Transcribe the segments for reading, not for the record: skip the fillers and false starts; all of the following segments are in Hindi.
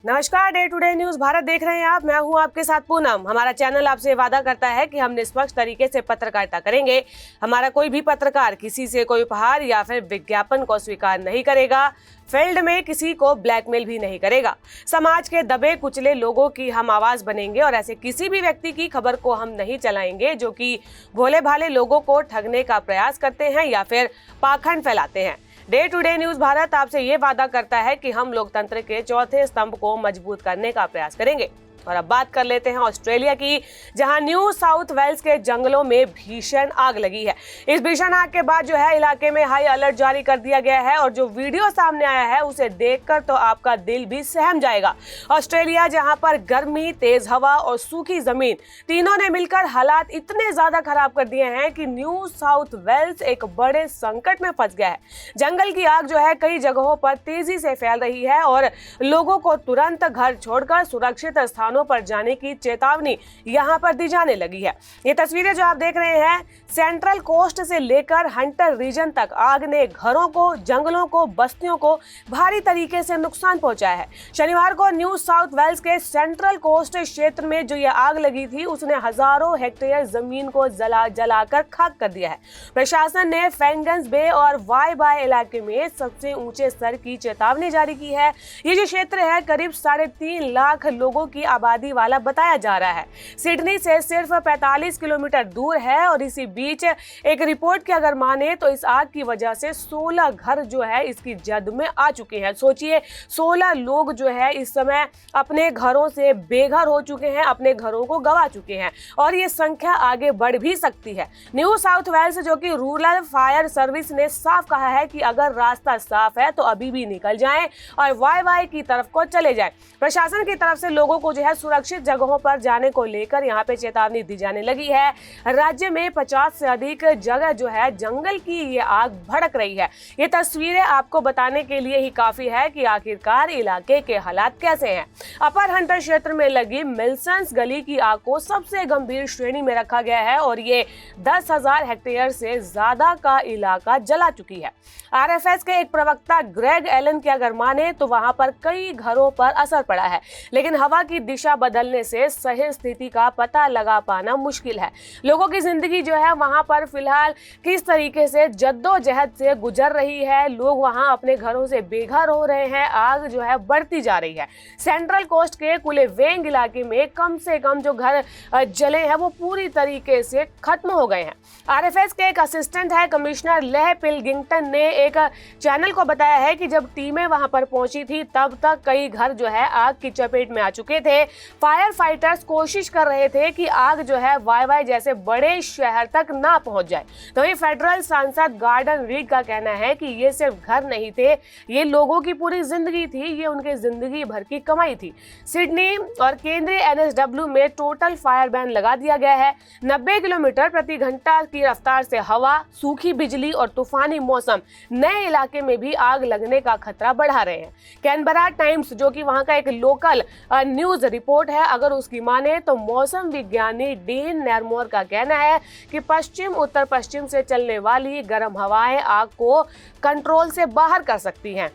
नमस्कार, डे टुडे न्यूज भारत देख रहे हैं आप। मैं हूं आपके साथ पूनम। हमारा चैनल आपसे वादा करता है कि हम निष्पक्ष तरीके से पत्रकारिता करेंगे। हमारा कोई भी पत्रकार किसी से कोई उपहार या फिर विज्ञापन को स्वीकार नहीं करेगा। फील्ड में किसी को ब्लैकमेल भी नहीं करेगा। समाज के दबे कुचले लोगों की हम आवाज बनेंगे और ऐसे किसी भी व्यक्ति की खबर को हम नहीं चलाएंगे जो कि भोले भाले लोगों को ठगने का प्रयास करते हैं या फिर पाखंड फैलाते हैं। डे टुडे न्यूज भारत आपसे ये वादा करता है कि हम लोकतंत्र के चौथे स्तंभ को मजबूत करने का प्रयास करेंगे। और अब बात कर लेते हैं ऑस्ट्रेलिया की, जहां न्यू साउथ वेल्स के जंगलों में भीषण आग लगी है। इस भीषण आग के बाद जो है इलाके में हाई अलर्ट जारी कर दिया गया है और जो वीडियो सामने आया है उसे देखकर तो आपका दिल भी सहम जाएगा। ऑस्ट्रेलिया, जहां पर गर्मी, तेज हवा और सूखी जमीन तीनों ने मिलकर हालात इतने ज्यादा खराब कर दिए हैं कि न्यू साउथ वेल्स एक बड़े संकट में फंस गया है। जंगल की आग जो है कई जगहों पर तेजी से फैल रही है और लोगों को तुरंत घर छोड़कर सुरक्षित स्थानों पर जाने की चेतावनी यहां पर दी जाने लगी है। ये तस्वीरें जो आप देख रहे हैं, सेंट्रल कोस्ट से लेकर हंटर रीजन तक आग ने घरों को, जंगलों को, बस्तियों को भारी तरीके से नुकसान पहुंचाया है। शनिवार को न्यू साउथ वेल्स के सेंट्रल कोस्ट क्षेत्र में जो ये आग लगी थी उसने हजारों हेक्टेयर जमीन को जलाकर खाक कर दिया है। प्रशासन ने फेंगन्स बे और वाई बाय इलाके में सबसे ऊंचे स्तर की चेतावनी जारी की है। ये जो क्षेत्र है करीब 3.5 लाख लोगों की आबादी वाला बताया जा रहा है। सिडनी से सिर्फ 45 किलोमीटर दूर है और इसी बीच एक रिपोर्ट की अगर माने तो इस आग की वजह से 16 घर जो है इसकी जद में आ चुके हैं। सोचिए, 16 लोग जो है इस समय अपने घरों से बेघर हो चुके हैं, अपने घरों को गंवा चुके हैं और ये संख्या आगे बढ़ भी सकती है। न्यू साउथ वेल्स जो कि रूरल फायर सर्विस ने साफ कहा है कि अगर रास्ता साफ है तो अभी भी निकल जाएं और वाई की तरफ को चले जाएं। प्रशासन की तरफ से लोगों को जो है सुरक्षित जगहों पर जाने को लेकर यहाँ पे चेतावनी दी जाने लगी है। राज्य में 50 से अधिक जगह जो है जंगल की ये आग भड़क रही है। ये तस्वीरें आपको बताने के लिए ही काफी है कि आखिरकार इलाके के हालात कैसे हैं। अपर हंटर क्षेत्र में लगी मिल्सन्स गली की आग को सबसे गंभीर श्रेणी में रखा गया है और ये 10,000 हेक्टेयर से ज्यादा का इलाका जला चुकी है। RFS के एक प्रवक्ता ग्रेग एलन की अगर माने तो वहां पर कई घरों पर असर पड़ा है, लेकिन हवा की दिशा बदलने से सही स्थिति का पता लगा पाना मुश्किल है। लोगों की जिंदगी जो है वहां पर फिलहाल किस तरीके से जद्दोजहद से गुजर रही है, लोग वहां अपने घरों से बेघर हो रहे हैं, आग जो है बढ़ती जा रही है। सेंट्रल कोस्ट के कुलेवेंग इलाके में कम से कम जो घर जले हैं वो पूरी तरीके से खत्म हो गए हैं। RFS के एक असिस्टेंट है कमिश्नर लेह पिलगिंगटन ने एक चैनल को बताया है कि जब टीमें वहां पर पहुंची थी तब तक कई घर जो है आग की चपेट में आ चुके थे। फायर फाइटर्स कोशिश कर रहे थे कि आग जो है वाई जैसे बड़े शहर तक ना पहुंच जाए। तो ये फेडरल सांसद गार्डन रीड का कहना है कि ये सिर्फ घर नहीं थे, ये लोगों की पूरी जिंदगी थी, ये उनके जिंदगी भर की कमाई थी। सिडनी और केंद्रीय NSW में टोटल फायर बैन लगा दिया गया है। 90 किलोमीटर प्रति घंटा की रफ्तार से हवा, सूखी बिजली और तूफानी मौसम नए इलाके में भी आग लगने का खतरा बढ़ा रहे हैं। कैनबरा टाइम्स जो कि वहां का एक लोकल न्यूज रिपोर्ट है, अगर उसकी माने तो मौसम विज्ञानी डीन नैरमोर का कहना है कि पश्चिम उत्तर पश्चिम से चलने वाली गर्म हवाएं आग को कंट्रोल से बाहर कर सकती हैं।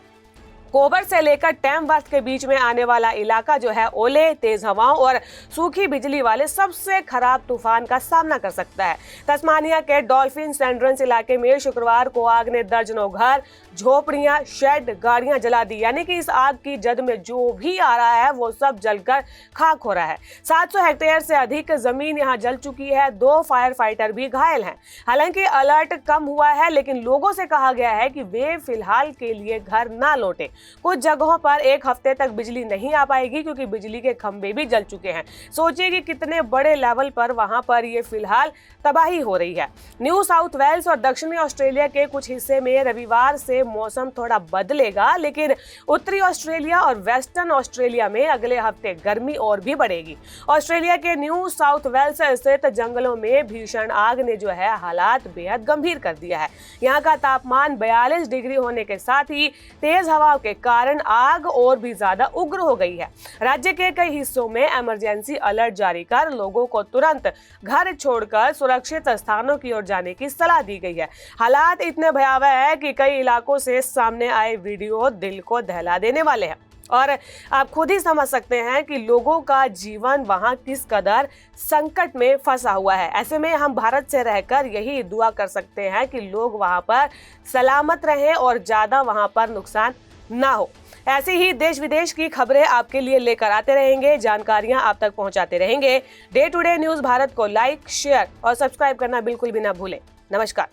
कोबर से लेकर टैमवर्थ के बीच में आने वाला इलाका जो है ओले, तेज हवाओं और सूखी बिजली वाले सबसे खराब तूफान का सामना कर सकता है। तस्मानिया के डॉल्फिन सेंड्रेंस इलाके में शुक्रवार को आग ने दर्जनों घर, झोपड़ियां, शेड, गाड़ियां जला दी। यानी कि इस आग की जद में जो भी आ रहा है वो सब जलकर खाक हो रहा है। 700 हेक्टेयर से अधिक जमीन यहाँ जल चुकी है। 2 फायर फाइटर भी घायल हैं। हालांकि अलर्ट कम हुआ है, लेकिन लोगों से कहा गया है कि वे फिलहाल के लिए घर ना लौटें। कुछ जगहों पर 1 हफ्ते तक बिजली नहीं आ पाएगी क्योंकि बिजली के खंभे भी जल चुके हैं। सोचिए कि कितने बड़े लेवल पर वहां पर ये फिलहाल तबाही हो रही है। न्यू साउथ वेल्स और दक्षिणी ऑस्ट्रेलिया के कुछ हिस्से में रविवार से मौसम थोड़ा बदलेगा, लेकिन उत्तरी ऑस्ट्रेलिया और वेस्टर्न ऑस्ट्रेलिया में अगले हफ्ते गर्मी और भी बढ़ेगी। ऑस्ट्रेलिया के न्यू साउथ वेल्स स्थित जंगलों में भीषण आग ने जो है हालात बेहद गंभीर कर दिया है। यहाँ का तापमान 42 डिग्री होने के साथ ही तेज हवा के कारण आग और भी ज्यादा उग्र हो गई है। राज्य के कई हिस्सों में इमरजेंसी अलर्ट जारी कर लोगों को तुरंत घर छोड़कर सुरक्षित स्थानों की ओर जाने की सलाह दी गई है। हालात इतने भयावह है कि कई इलाकों से सामने आए वीडियो दिल को दहला देने वाले हैं। और आप खुद ही समझ सकते हैं कि लोगों का जीवन वहां किस कदर संकट में फंसा हुआ है। ऐसे में हम भारत से रहकर यही दुआ कर सकते हैं कि लोग वहां पर सलामत रहें और ज्यादा वहां पर नुकसान ना हो। ऐसे ही देश विदेश की खबरें आपके लिए लेकर आते रहेंगे, जानकारियां आप तक पहुंचाते रहेंगे। Day to day news Bharat को लाइक, शेयर और सब्सक्राइब करना बिल्कुल भी ना भूलें। नमस्कार।